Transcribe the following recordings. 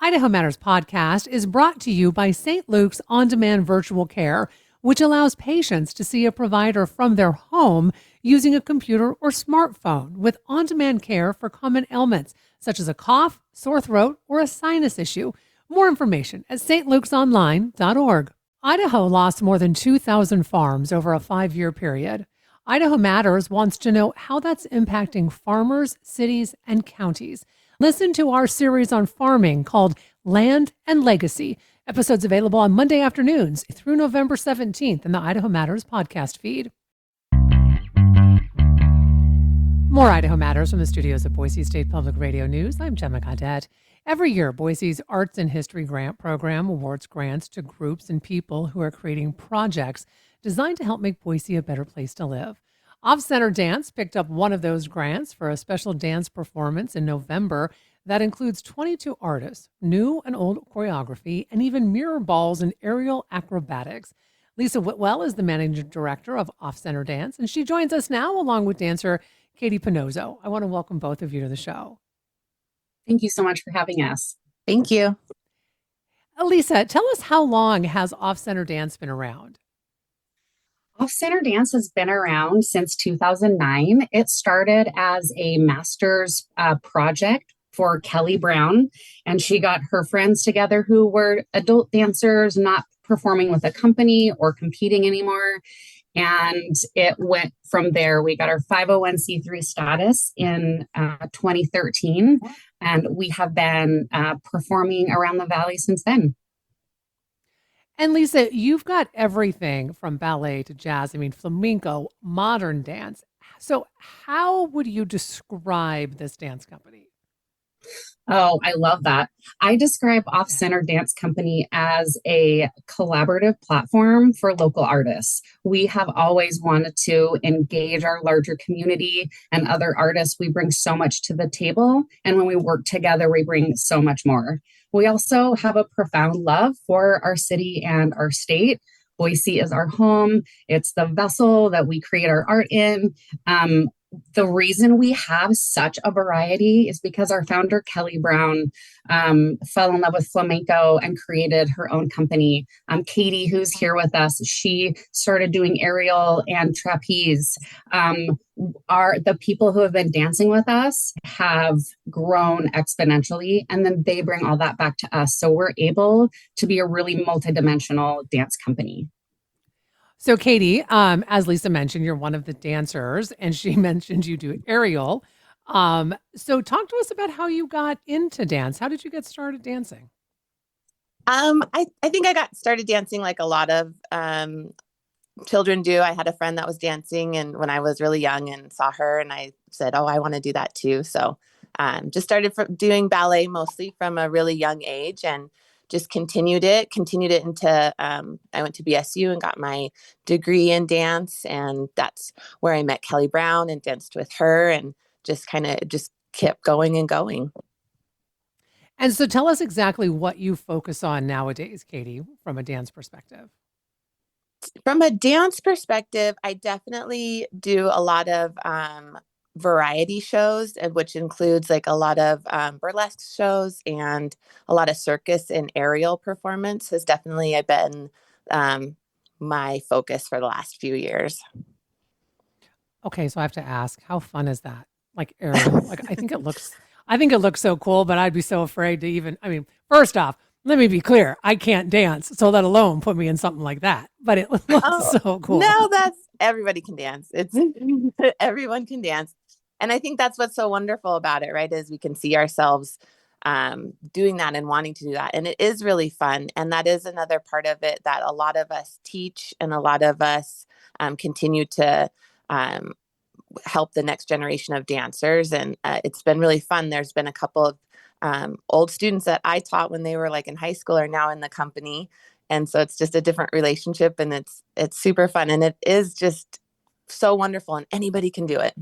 Idaho Matters podcast is brought to you by St. Luke's On-Demand Virtual Care, which allows patients to see a provider from their home using a computer or smartphone with on-demand care for common ailments, such as a cough, sore throat, or a sinus issue. More information at stlukesonline.org. Idaho lost more than 2,000 farms over a 5-year period. Idaho Matters wants to know how that's impacting farmers, cities, and counties. Listen to our series on farming called Land and Legacy. Episodes available on Monday afternoons through November 17th in the Idaho Matters podcast feed. More Idaho Matters from the studios of Boise State Public Radio News. I'm Gemma Cadet. Every year, Boise's Arts and History Grant Program awards grants to groups and people who are creating projects designed to help make Boise a better place to live. Off-Center Dance picked up one of those grants for a special dance performance in November that includes 22 artists, new and old choreography, and even mirror balls and aerial acrobatics. Lisa Whitwell is the managing director of Off-Center Dance, and she joins us now along with dancer Katie Pinozzo. I want to welcome both of you to the show. Thank you so much for having us. Thank you. Lisa, tell us, how long has Off-Center Dance been around? Off-Center Dance has been around since 2009. It started as a master's project for Kelly Brown, and she got her friends together who were adult dancers, not performing with a company or competing anymore. And it went from there. We got our 501c3 status in 2013, and we have been performing around the valley since then. And Lisa, you've got everything from ballet to jazz, flamenco, modern dance. So how would you describe this dance company? Oh, I love that. I describe Off-Center Dance Company as a collaborative platform for local artists. We have always wanted to engage our larger community and other artists. We bring so much to the table, and when we work together, we bring so much more. We also have a profound love for our city and our state. Boise is our home. It's the vessel that we create our art in. The reason we have such a variety is because our founder, Kelly Brown, fell in love with flamenco and created her own company. Katie, who's here with us, she started doing aerial and trapeze. The people who have been dancing with us have grown exponentially, and then they bring all that back to us. So we're able to be a really multidimensional dance company. So Katie, as Lisa mentioned, you're one of the dancers, and she mentioned you do aerial. So talk to us about how you got into dance. How did you get started dancing? I think I got started dancing like a lot of children do. I had a friend that was dancing, and when I was really young and saw her, and I said, oh, I want to do that too. So just started doing ballet mostly from a really young age, and just continued it into, I went to BSU and got my degree in dance. And that's where I met Kelly Brown and danced with her, and just kept going and going. And so tell us exactly what you focus on nowadays, Katie, from a dance perspective. From a dance perspective, I definitely do a lot of variety shows, which includes like a lot of burlesque shows, and a lot of circus and aerial performance has definitely been my focus for the last few years. Okay, so I have to ask, how fun is that? Like aerial? Like I think it looks so cool, but I'd be so afraid to even, first off, let me be clear, I can't dance, so let alone put me in something like that. But it looks so cool. No, everybody can dance. Everyone can dance. And I think that's what's so wonderful about it, right? Is we can see ourselves doing that and wanting to do that. And it is really fun. And that is another part of it that a lot of us teach, and a lot of us continue to help the next generation of dancers. And it's been really fun. There's been a couple of old students that I taught when they were like in high school are now in the company. And so it's just a different relationship, and it's super fun. And it is just so wonderful, and anybody can do it.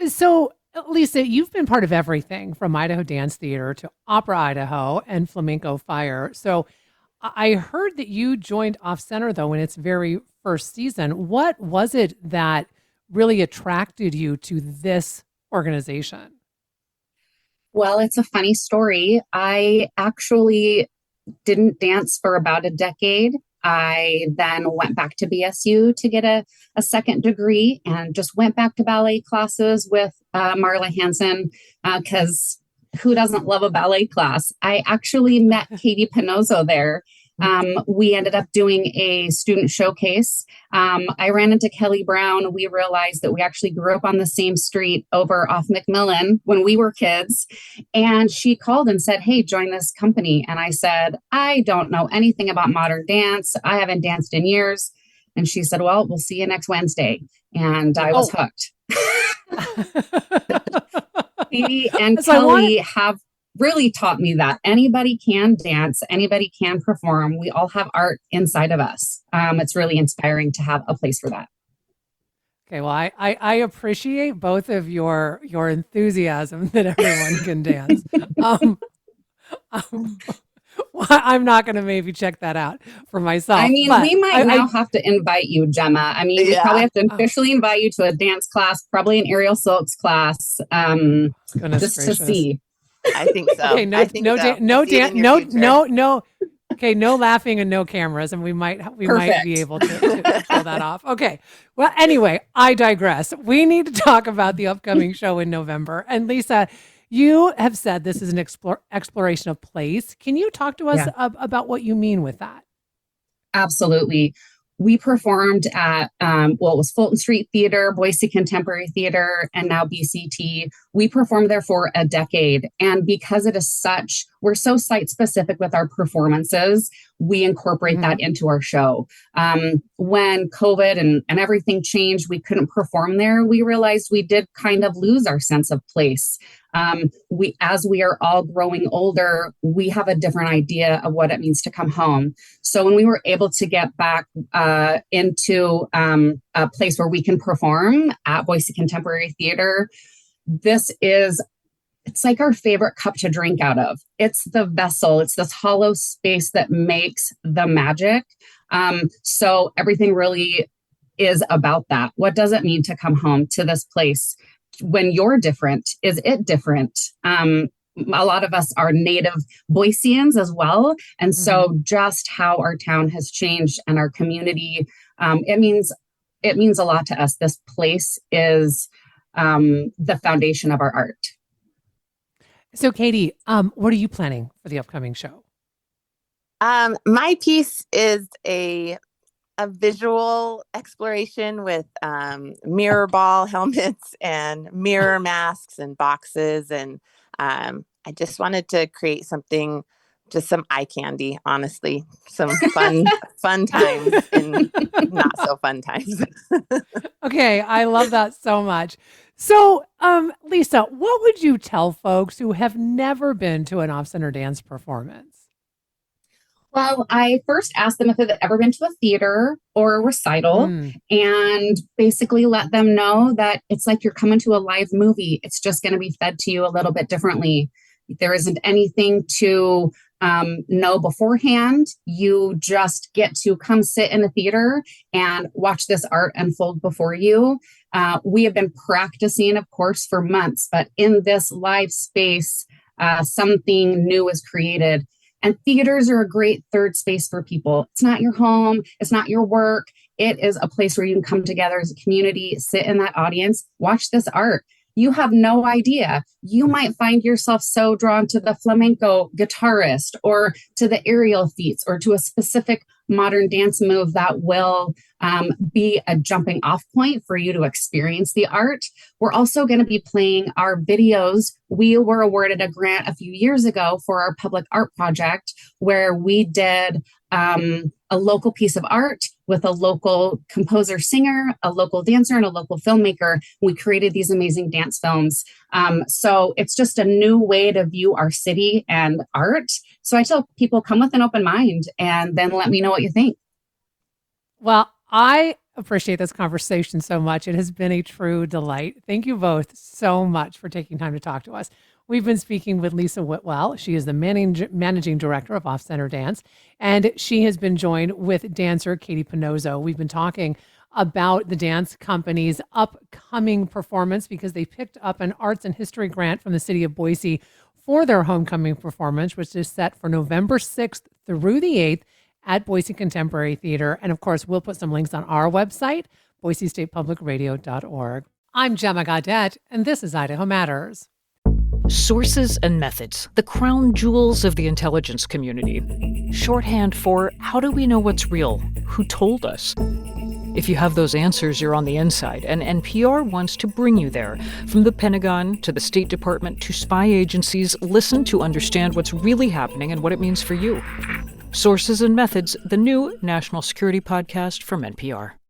So, Lisa, you've been part of everything from Idaho Dance Theater to Opera Idaho and Flamenco Fire. So I heard that you joined Off-Center, though, in its very first season. What was it that really attracted you to this organization? Well, it's a funny story. I actually didn't dance for about a decade. I then went back to BSU to get a second degree and just went back to ballet classes with Marla Hansen because who doesn't love a ballet class? I actually met Katie Pinozzo there. We ended up doing a student showcase. I ran into Kelly Brown. We realized that we actually grew up on the same street over off McMillan when we were kids. And she called and said, "Hey, join this company." And I said, "I don't know anything about modern dance. I haven't danced in years." And she said, "Well, we'll see you next Wednesday." And I was hooked. Katie and Kelly have really taught me that anybody can dance, anybody can perform. We all have art inside of us. It's really inspiring to have a place for that. Okay, well, I appreciate both of your enthusiasm that everyone can dance. Well, I'm not going to maybe check that out for myself. I mean, we might now have to invite you, Gemma. I mean, we probably have to officially invite you to a dance class, probably an aerial silks class, just to see. I think so. Okay, no. Okay, no laughing and no cameras, and we might be able to pull that off. Okay. Well, anyway, I digress. We need to talk about the upcoming show in November. And Lisa, you have said this is an exploration of place. Can you talk to us about what you mean with that? Absolutely. We performed at, it was Fulton Street Theater, Boise Contemporary Theater, and now BCT. We performed there for a decade. And because it is we're so site specific with our performances, we incorporate that into our show. When COVID and everything changed, we couldn't perform there. We realized we did kind of lose our sense of place. As we are all growing older, we have a different idea of what it means to come home. So when we were able to get back into a place where we can perform at Boise Contemporary Theater, it's like our favorite cup to drink out of. It's the vessel. It's this hollow space that makes the magic. So everything really is about that. What does it mean to come home to this place? When you're different, is it different? A lot of us are native Boiseans as well. And so just how our town has changed and our community, it means a lot to us. This place is the foundation of our art. So Katie, what are you planning for the upcoming show? My piece is a visual exploration with mirror ball helmets and mirror masks and boxes. And I just wanted to create something, just some eye candy, honestly, some fun times and not so fun times. Okay, I love that so much. So, Lisa, what would you tell folks who have never been to an off-center dance performance? Well, I first asked them if they've ever been to a theater or a recital and basically let them know that it's like you're coming to a live movie. It's just going to be fed to you a little bit differently. There isn't anything to know beforehand. You just get to come sit in the theater and watch this art unfold before you. We have been practicing, of course, for months, but in this live space, something new is created. And theaters are a great third space for people. It's not your home. It's not your work. It is a place where you can come together as a community, sit in that audience, watch this art. You have no idea. You might find yourself so drawn to the flamenco guitarist or to the aerial feats or to a specific modern dance move that will be a jumping off point for you to experience the art. We're also going to be playing our videos. We were awarded a grant a few years ago for our public art project where we did a local piece of art with a local composer singer, a local dancer, and a local filmmaker. We created these amazing dance films. So it's just a new way to view our city and art. So I tell people, come with an open mind and then let me know what you think. Well, I appreciate this conversation so much. It has been a true delight. Thank you both so much for taking time to talk to us. We've been speaking with Lisa Whitwell. She is the managing director of Off Center Dance, and she has been joined with dancer Katie Pinozzo. We've been talking about the dance company's upcoming performance because they picked up an arts and history grant from the city of Boise for their homecoming performance, which is set for November 6th through the 8th at Boise Contemporary Theater. And of course, we'll put some links on our website, boisestatepublicradio.org. I'm Gemma Gaudette, and this is Idaho Matters. Sources and methods, the crown jewels of the intelligence community. Shorthand for how do we know what's real? Who told us? If you have those answers, you're on the inside, and NPR wants to bring you there. From the Pentagon to the State Department to spy agencies, listen to understand what's really happening and what it means for you. Sources and Methods, the new national security podcast from NPR.